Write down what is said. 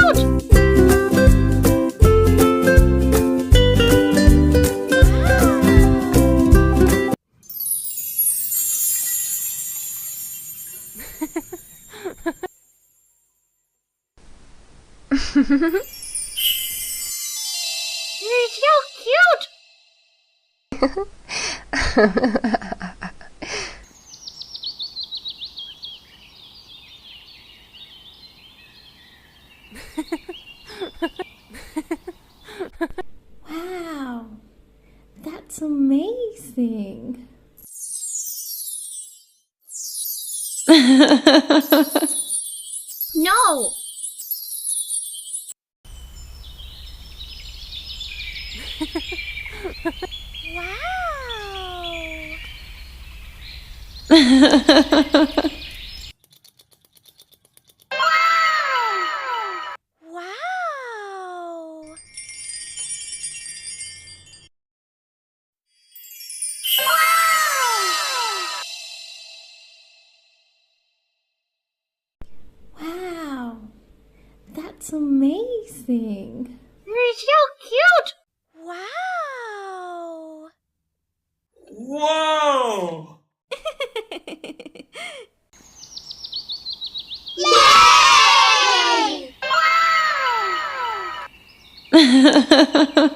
You're so cute! Wow, that's amazing. No! Wow! Wow, that's amazing. You're so cute! Wow! Whoa! Yay! Wow!